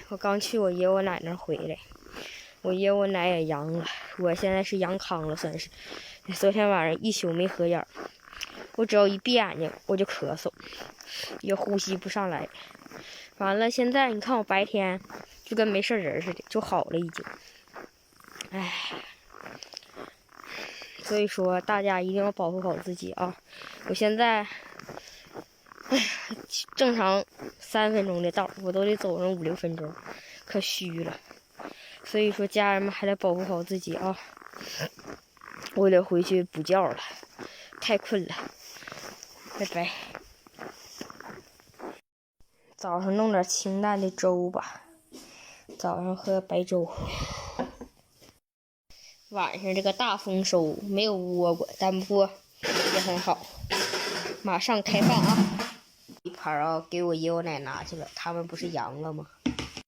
我刚去我爷我奶那儿回来，我爷我奶也阳了，我现在是阳康了，算是。昨天晚上一宿没合眼，我只要一闭眼睛我就咳嗽，也呼吸不上来。完了，现在你看我白天就跟没事人似的，就好了已经。唉，所以说大家一定要保护好自己啊！我现在，正常3分钟的道，我都得走上5、6分钟，可虚了。所以说家人们还得保护好自己啊！我得回去补觉了，太困了，拜拜。早上弄点清淡的粥吧，早上喝白粥。晚上这个大丰收，没有倭瓜，但不过也很好。马上开饭啊！一盘啊，给我爷我奶拿去了，他们不是阳了吗？